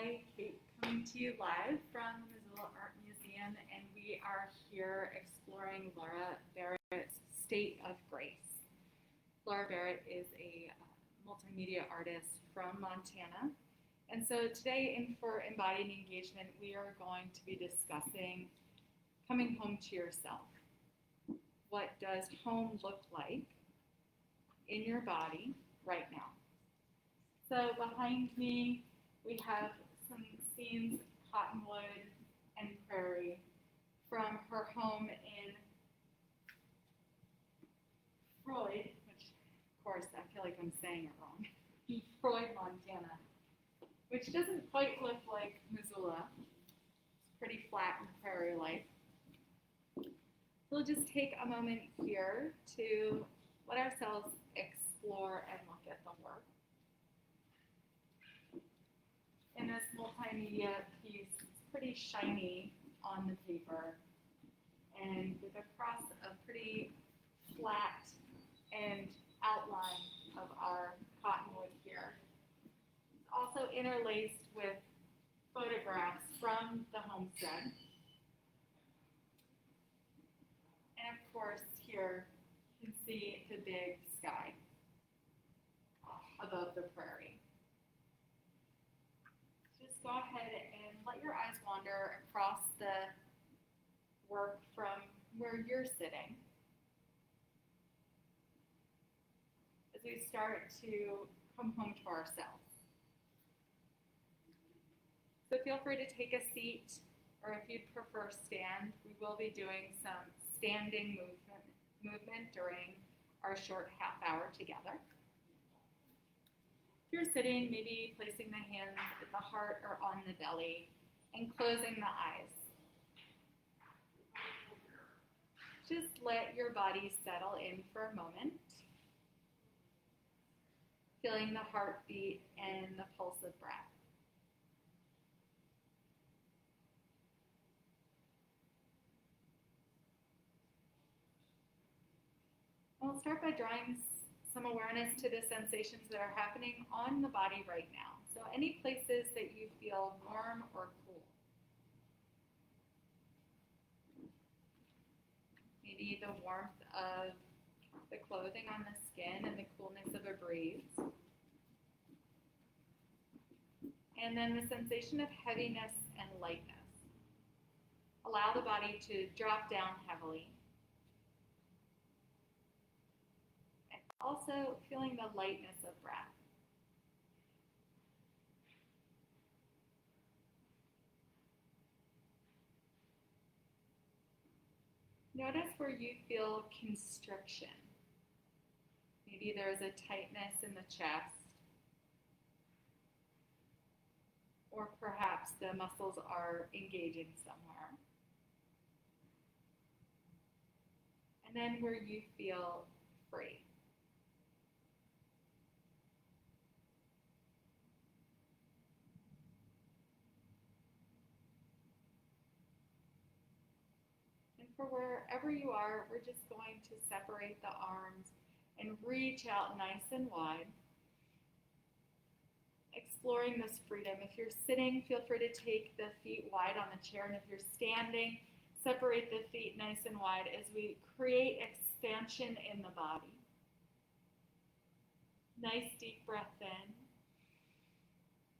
Hi, Kate coming to you live from the Missoula Art Museum, and we are here exploring Laura Barrett's State of Grace. Laura Barrett is a multimedia artist from Montana, and so today for Embodied Engagement, we are going to be discussing coming home to yourself. What does home look like in your body right now? So behind me, we have some scenes of cottonwood and prairie from her home in Freud, which of course I feel like I'm saying it wrong, Freud, Montana, which doesn't quite look like Missoula. It's pretty flat and prairie-like. We'll just take a moment here to let ourselves explore and look at the work. In this multimedia piece, it's pretty shiny on the paper and with across a pretty flat and outline of our cottonwood here. It's also interlaced with photographs from the homestead. And of course, here you can see the big sky above the prairie. Just go ahead and let your eyes wander across the work from where you're sitting as we start to come home to ourselves. So feel free to take a seat, or if you'd prefer stand, we will be doing some standing movement during our short half hour together. If you're sitting, maybe placing the hands at the heart or on the belly and closing the eyes. Just let your body settle in for a moment, feeling the heartbeat and the pulse of breath. We'll start by drawing some awareness to the sensations that are happening on the body right now. So any places that you feel warm or cool. Maybe the warmth of the clothing on the skin and the coolness of a breeze. And then the sensation of heaviness and lightness. Allow the body to drop down heavily. Also feeling the lightness of breath. Notice where you feel constriction. Maybe there's a tightness in the chest, or perhaps the muscles are engaging somewhere. And then where you feel free. For wherever you are, we're just going to separate the arms and reach out nice and wide, exploring this freedom. If you're sitting, feel free to take the feet wide on the chair, and if you're standing, separate the feet nice and wide as we create expansion in the body. Nice deep breath in.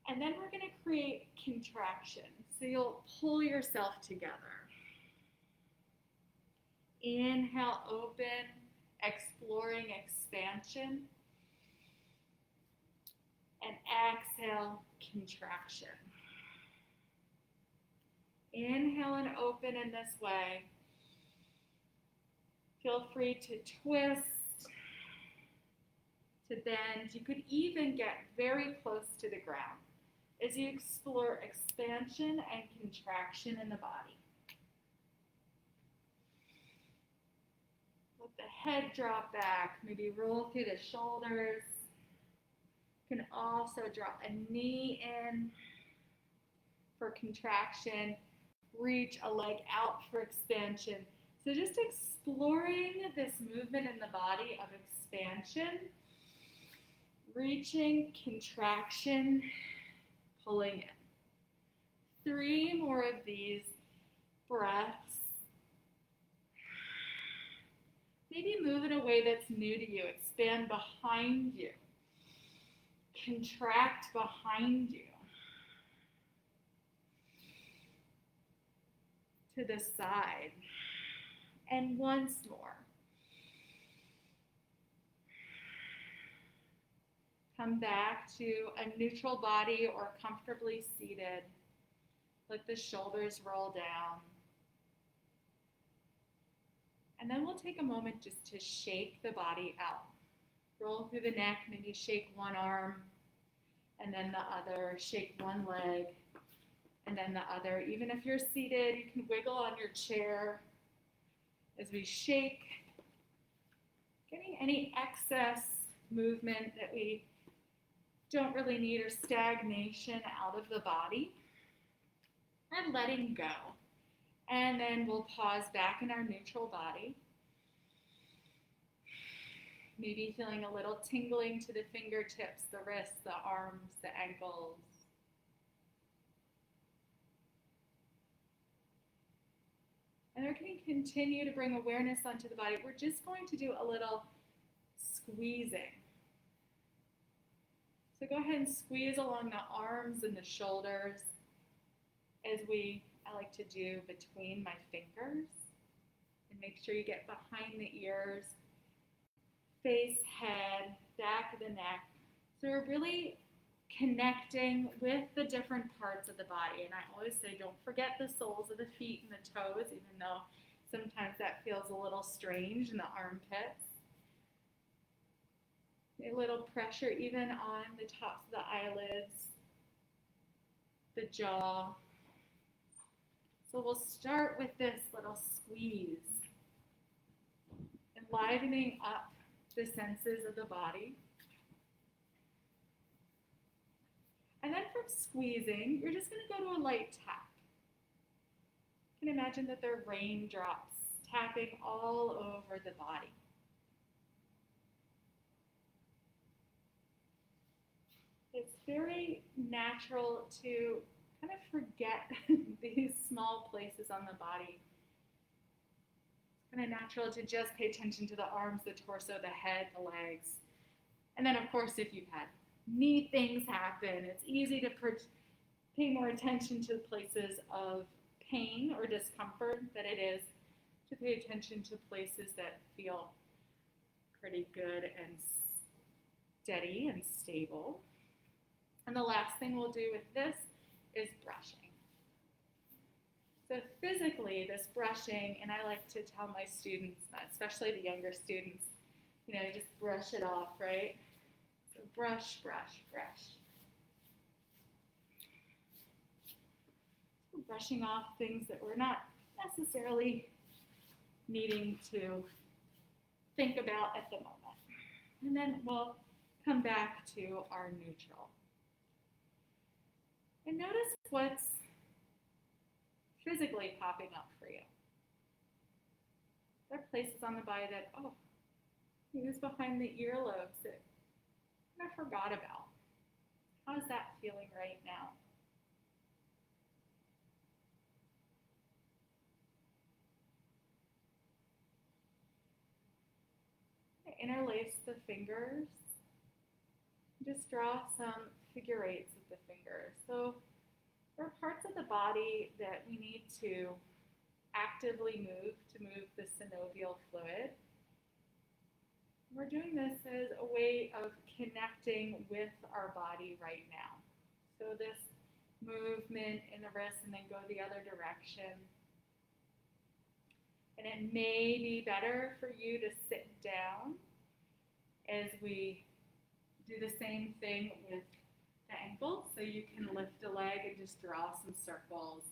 And then we're going to create contraction. So you'll pull yourself together. Inhale, open, exploring expansion. And exhale, contraction. Inhale and open in this way. Feel free to twist, to bend. You could even get very close to the ground as you explore expansion and contraction in the body. Let the head drop back, maybe roll through the shoulders. You can also drop a knee in for contraction, reach a leg out for expansion. So just exploring this movement in the body of expansion, reaching, contraction, pulling in. 3 more of these breaths. Maybe move in a way that's new to you. Expand behind you. Contract behind you. To the side. And once more. Come back to a neutral body or comfortably seated. Let the shoulders roll down. And then we'll take a moment just to shake the body out. Roll through the neck, maybe shake one arm, and then the other. Shake one leg, and then the other. Even if you're seated, you can wiggle on your chair as we shake, getting any excess movement that we don't really need or stagnation out of the body, and letting go. And then we'll pause back in our neutral body. Maybe feeling a little tingling to the fingertips, the wrists, the arms, the ankles. And we're going to continue to bring awareness onto the body. We're just going to do a little squeezing. So go ahead and squeeze along the arms and the shoulders as I like to do between my fingers. And make sure you get behind the ears, face, head, back of the neck. So we're really connecting with the different parts of the body. And I always say, don't forget the soles of the feet and the toes, even though sometimes that feels a little strange in the armpits. A little pressure even on the tops of the eyelids, the jaw. So we'll start with this little squeeze, enlivening up the senses of the body. And then from squeezing, you're just going to go to a light tap. You can imagine that they're raindrops tapping all over the body. It's very natural to kind of forget these small places on the body. It's kind of natural to just pay attention to the arms, the torso, the head, the legs. And then, of course, if you've had neat things happen, it's easy to pay more attention to places of pain or discomfort than it is to pay attention to places that feel pretty good and steady and stable. And the last thing we'll do with this is brushing. So physically, this brushing, and I like to tell my students, especially the younger students, you just brush it off, right? So brush, brush, brush. So brushing off things that we're not necessarily needing to think about at the moment. And then we'll come back to our neutral. And notice what's physically popping up for you. There are places on the body that, it was behind the earlobes that I forgot about. How's that feeling right now? Interlace the fingers. Just draw some figure eights with the fingers. So there are parts of the body that we need to actively move to move the synovial fluid. We're doing this as a way of connecting with our body right now. So this movement in the wrist and then go the other direction. And it may be better for you to sit down as we do the same thing with the ankle. So you can lift a leg and just draw some circles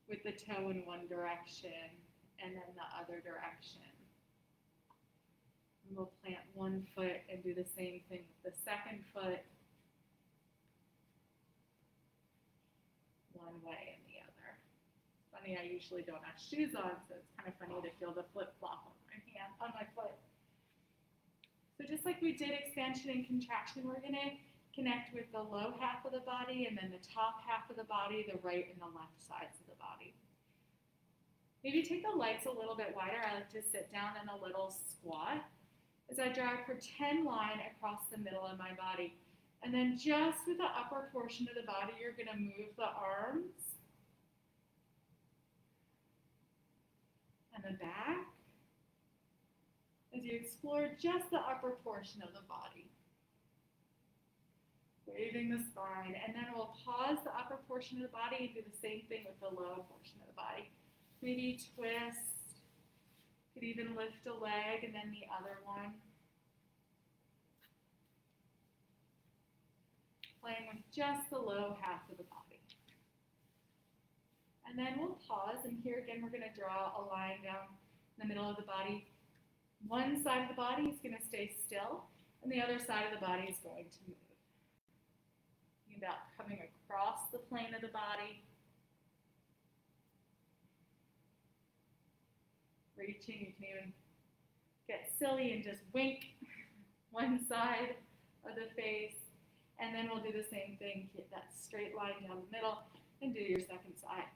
with the toe in one direction and then the other direction. And we'll plant one foot and do the same thing with the second foot. One way and the other. Funny, I usually don't have shoes on, so it's kind of funny to feel the flip-flop on my foot. So just like we did expansion and contraction, we're going to Connect with the low half of the body and then the top half of the body, the right and the left sides of the body. Maybe take the legs a little bit wider. I like to sit down in a little squat as I draw a pretend line across the middle of my body. And then just with the upper portion of the body, you're going to move the arms and the back as you explore just the upper portion of the body. Waving the spine, and then we'll pause the upper portion of the body and do the same thing with the lower portion of the body. Maybe twist, could even lift a leg and then the other one. Playing with just the low half of the body. And then we'll pause, and here again we're going to draw a line down in the middle of the body. One side of the body is going to stay still, and the other side of the body is going to move. About coming across the plane of the body, reaching. You can even get silly and just wink one side of the face, and then we'll do the same thing, get that straight line down the middle, and do your second side.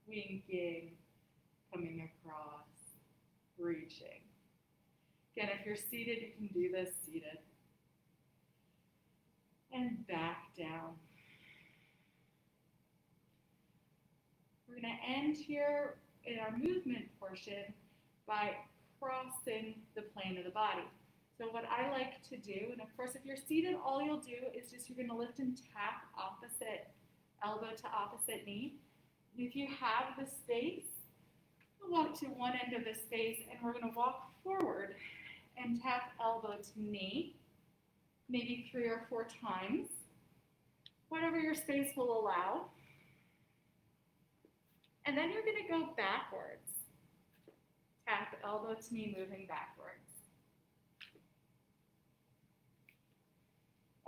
Winking, coming across, reaching. Again, if you're seated, you can do this seated. And back down. We're going to end here in our movement portion by crossing the plane of the body. So what I like to do, and of course if you're seated, all you'll do is just you're going to lift and tap opposite elbow to opposite knee. And if you have the space, we'll walk to one end of the space and we're going to walk forward and tap elbow to knee. Maybe 3 or 4 times, whatever your space will allow. And then you're going to go backwards. Tap elbow to knee, moving backwards.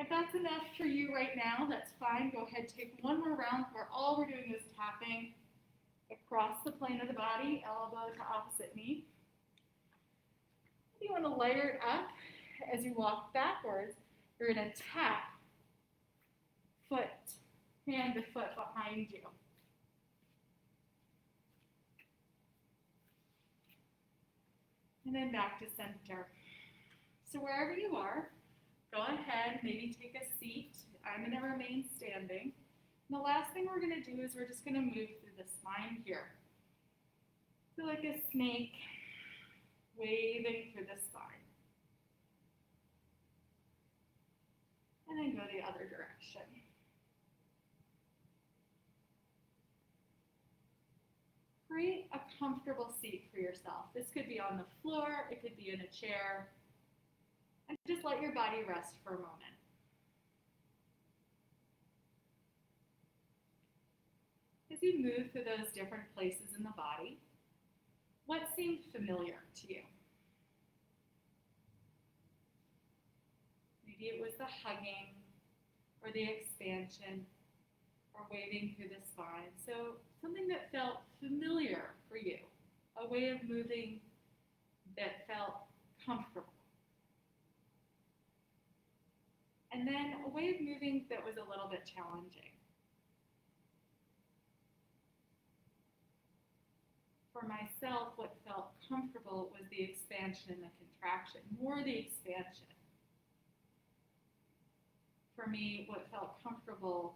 If that's enough for you right now, that's fine. Go ahead, take one more round where all we're doing is tapping across the plane of the body, elbow to opposite knee. If you want to layer it up as you walk backwards, you're going to tap hand to foot behind you. And then back to center. So wherever you are, go ahead, maybe take a seat. I'm going to remain standing. And the last thing we're going to do is we're just going to move through the spine here. Feel like a snake waving through the spine. And then go the other direction. Create a comfortable seat for yourself. This could be on the floor, it could be in a chair. And just let your body rest for a moment. As you move through those different places in the body, what seemed familiar to you? Maybe it was the hugging, or the expansion, or waving through the spine. So something that felt familiar for you, a way of moving that felt comfortable. And then a way of moving that was a little bit challenging. For myself, what felt comfortable was the expansion and the contraction, more the expansion. For me, what felt comfortable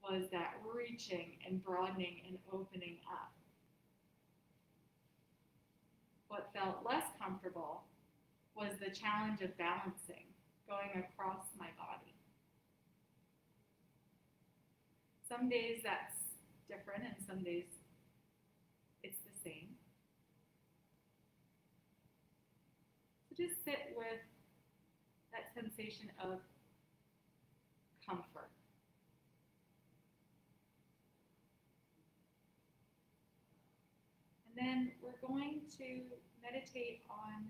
was that reaching and broadening and opening up. What felt less comfortable was the challenge of balancing, going across my body. Some days that's different and some days it's the same. So just sit with that sensation of comfort. And then we're going to meditate on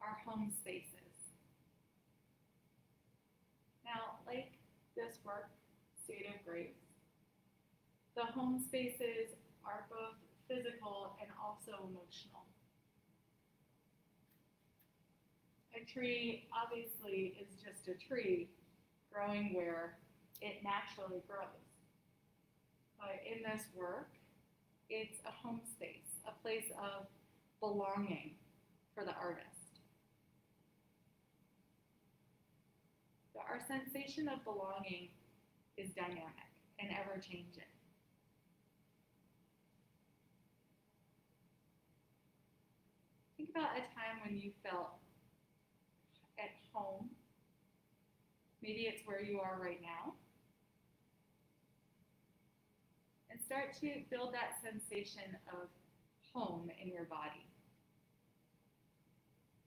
our home spaces. Now, like this work, State of Grace, the home spaces are both physical and also emotional. A tree obviously is just a tree growing where it naturally grows. But in this work, it's a home space, a place of belonging for the artist. So our sensation of belonging is dynamic and ever-changing. Think about a time when you felt at home. Maybe it's where you are right now. And start to build that sensation of home in your body.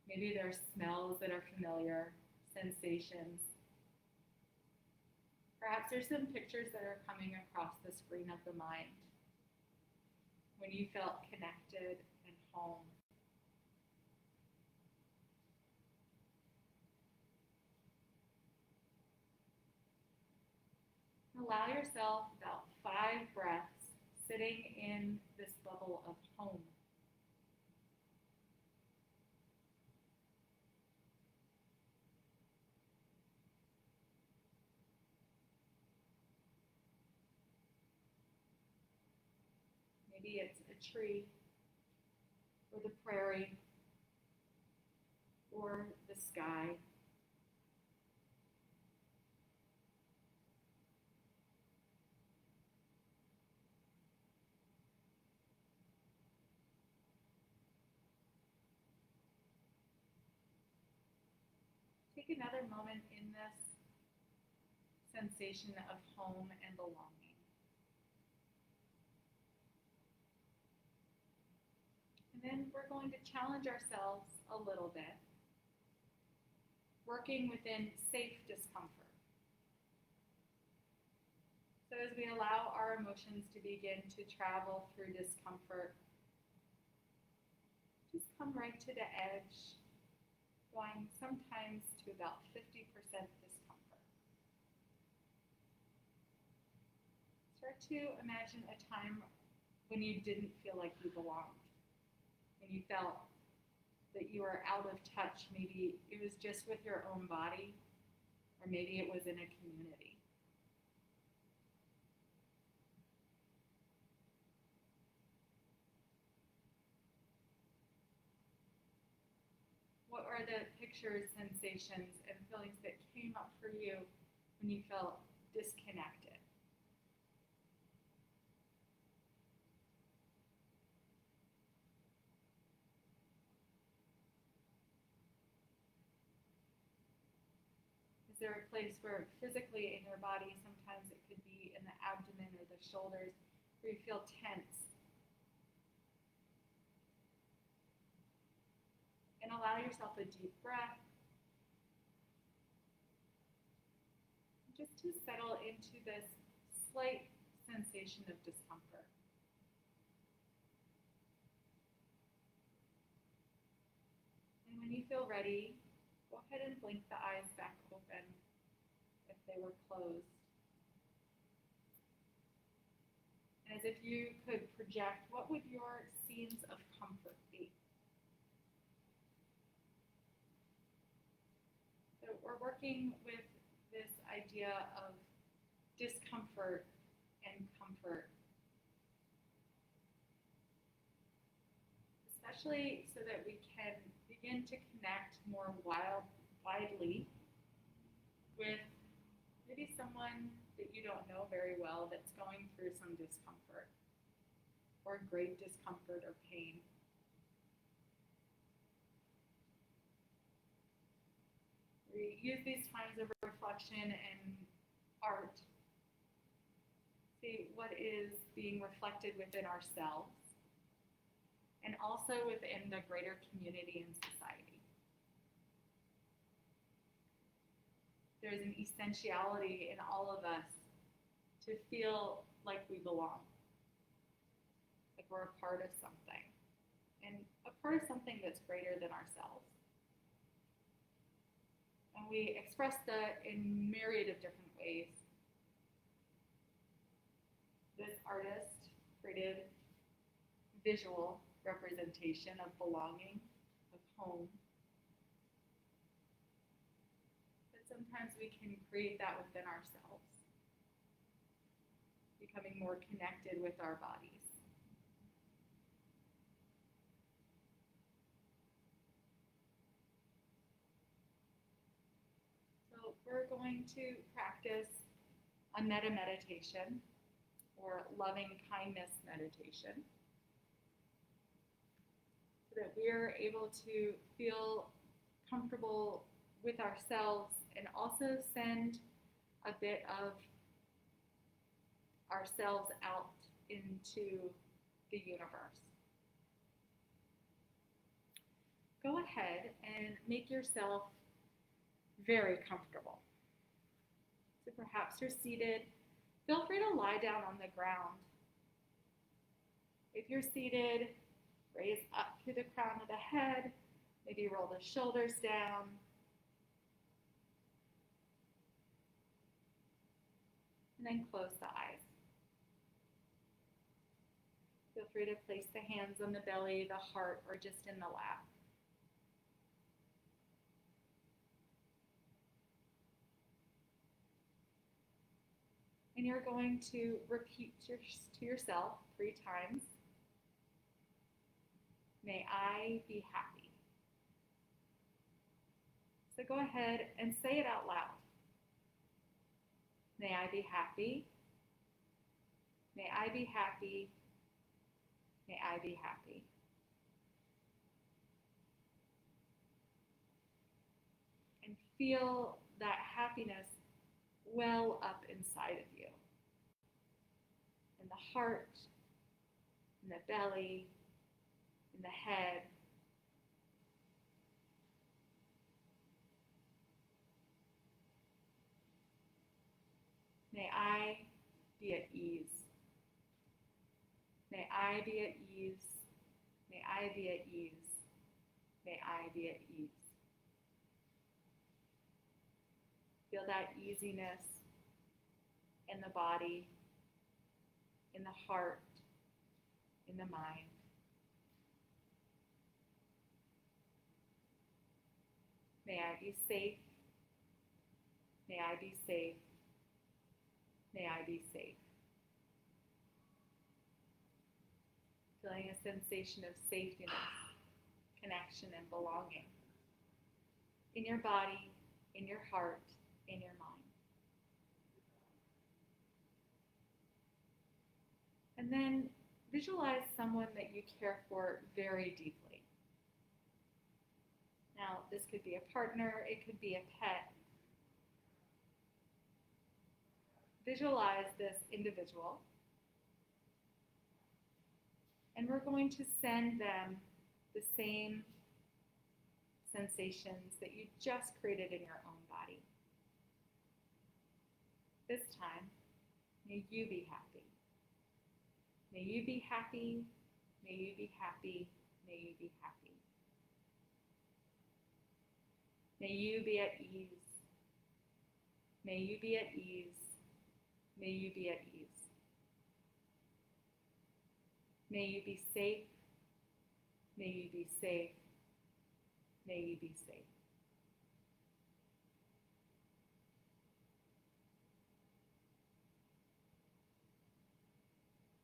Maybe there are smells that are familiar, sensations. Perhaps there's some pictures that are coming across the screen of the mind when you felt connected and home. Allow yourself about 5 breaths sitting in this bubble of home. Maybe it's a tree, or the prairie, or the sky. Take another moment in this sensation of home and belonging. And then we're going to challenge ourselves a little bit, working within safe discomfort. So as we allow our emotions to begin to travel through discomfort, just come right to the edge, going sometimes to about 50% discomfort. Start to imagine a time when you didn't feel like you belonged, when you felt that you were out of touch. Maybe it was just with your own body, or maybe it was in a community. What are the pictures, sensations, and feelings that came up for you when you felt disconnected? Is there a place where physically in your body, sometimes it could be in the abdomen or the shoulders, where you feel tense? And allow yourself a deep breath, just to settle into this slight sensation of discomfort. And when you feel ready, go ahead and blink the eyes back open if they were closed. As if you could project, what would your scenes of comfort be? So we're working with this idea of discomfort and comfort, especially so that we can begin to connect more widely with maybe someone that you don't know very well that's going through some discomfort or great discomfort or pain. We use these times of reflection and art. See what is being reflected within ourselves and also within the greater community and society. There's an essentiality in all of us to feel like we belong, like we're a part of something, and a part of something that's greater than ourselves. And we express that in myriad of different ways. This artist created visual representation of belonging, of home. sometimes we can create that within ourselves, becoming more connected with our bodies. So we're going to practice a metta meditation or loving kindness meditation so that we're able to feel comfortable with ourselves and also send a bit of ourselves out into the universe. Go ahead and make yourself very comfortable. So perhaps you're seated. Feel free to lie down on the ground. If you're seated, raise up to the crown of the head. Maybe roll the shoulders down. And then close the eyes. Feel free to place the hands on the belly, the heart, or just in the lap. And you're going to repeat to yourself 3 times. May I be happy. So go ahead and say it out loud. May I be happy. May I be happy. May I be happy. And feel that happiness well up inside of you. In the heart, in the belly, in the head. May I be at ease. May I be at ease. May I be at ease. May I be at ease. Feel that easiness in the body, in the heart, in the mind. May I be safe. May I be safe. May I be safe. Feeling a sensation of safety, connection, and belonging in your body, in your heart, in your mind. And then visualize someone that you care for very deeply. Now, this could be a partner, it could be a pet. Visualize this individual, and we're going to send them the same sensations that you just created in your own body. This time, may you be happy. May you be happy. May you be happy. May you be happy. May you be at ease. May you be at ease. May you be at ease. May you be safe. May you be safe. May you be safe.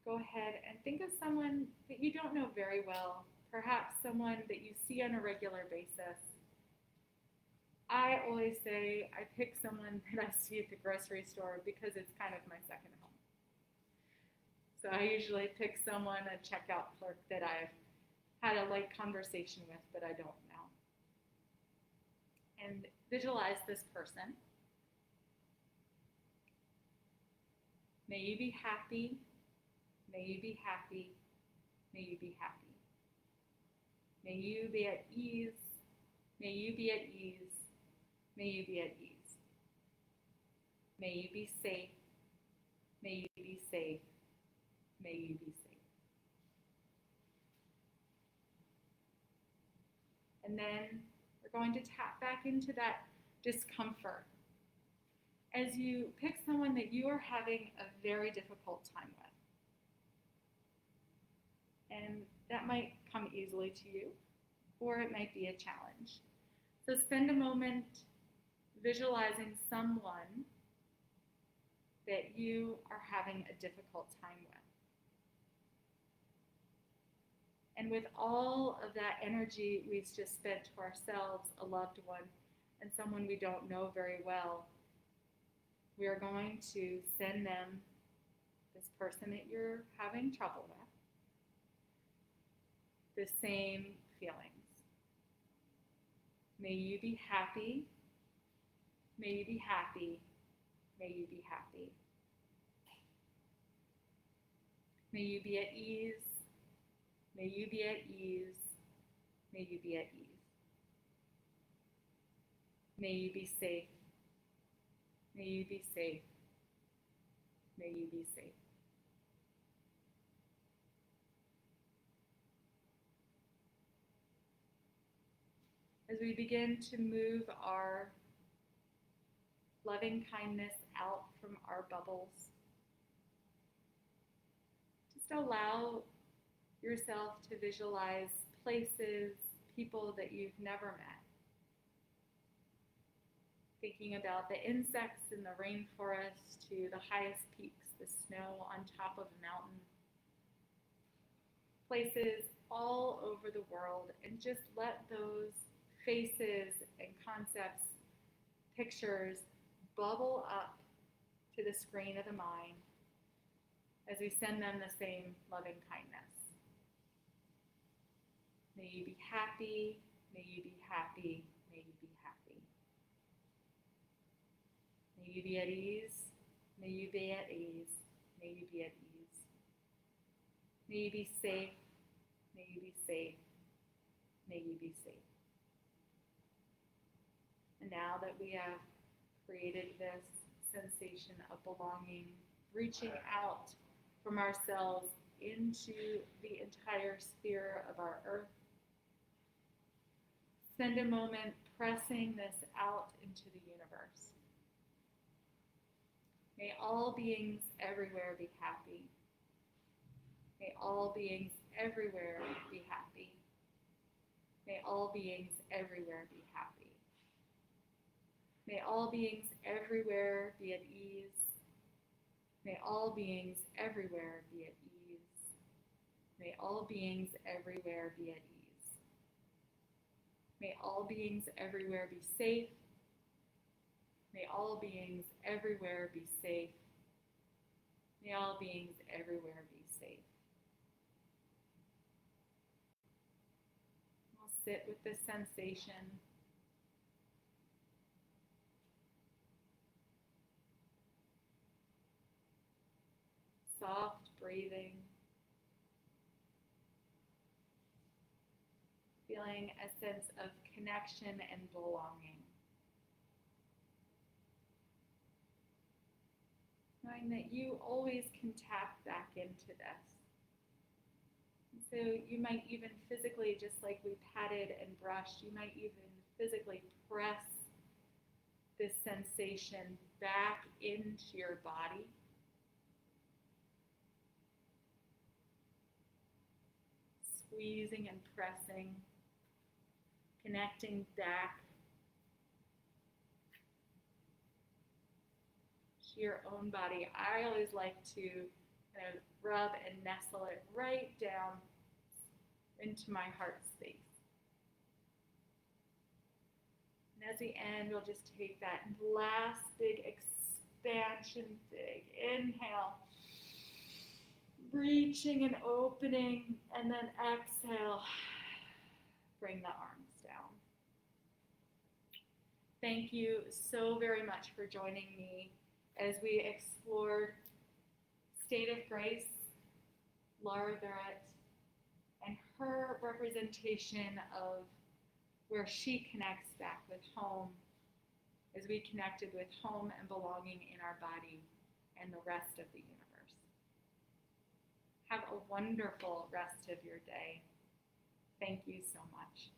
Go ahead and think of someone that you don't know very well, perhaps someone that you see on a regular basis. I always say I pick someone that I see at the grocery store because it's kind of my second home. So I usually pick someone, a checkout clerk that I've had a light conversation with, but I don't know. And visualize this person. May you be happy. May you be happy. May you be happy. May you be at ease. May you be at ease. May you be at ease. May you be safe. May you be safe. May you be safe. And then we're going to tap back into that discomfort as you pick someone that you are having a very difficult time with. And that might come easily to you, or it might be a challenge. So spend a moment visualizing someone that you are having a difficult time with. And with all of that energy we've just spent to ourselves, a loved one, and someone we don't know very well, we are going to send them, this person that you're having trouble with, the same feelings. May you be happy. May you be happy. May you be happy. May you be at ease. May you be at ease. May you be at ease. May you be safe. May you be safe. May you be safe. As we begin to move our loving kindness out from our bubbles, just allow yourself to visualize places, people that you've never met. Thinking about the insects in the rainforest to the highest peaks, the snow on top of a mountain. Places all over the world, and just let those faces and concepts, pictures bubble up to the screen of the mind as we send them the same loving kindness. May you be happy, may you be happy, may you be happy. May you be at ease, may you be at ease, may you be at ease. May you be safe, may you be safe, may you be safe. And now that we have created this sensation of belonging, reaching out from ourselves into the entire sphere of our earth, spend a moment pressing this out into the universe. May all beings everywhere be happy. May all beings everywhere be happy. May all beings everywhere be happy. May all beings everywhere be at ease. May all beings everywhere be at ease. May all beings everywhere be at ease. May all beings everywhere be safe. May all beings everywhere be safe. May all beings everywhere be safe. We'll sit with this sensation. Soft breathing. Feeling a sense of connection and belonging. Knowing that you always can tap back into this. And so you might even physically, just like we patted and brushed, you might even physically press this sensation back into your body. Squeezing and pressing, connecting back to your own body. I always like to kind of rub and nestle it right down into my heart space. And as we end, we'll just take that last big expansion, big inhale. Reaching and opening, and then exhale, bring the arms down. Thank you so very much for joining me as we explored State of Grace, Laura Barrett, and her representation of where she connects back with home, as we connected with home and belonging in our body and the rest of the universe. Have a wonderful rest of your day. Thank you so much.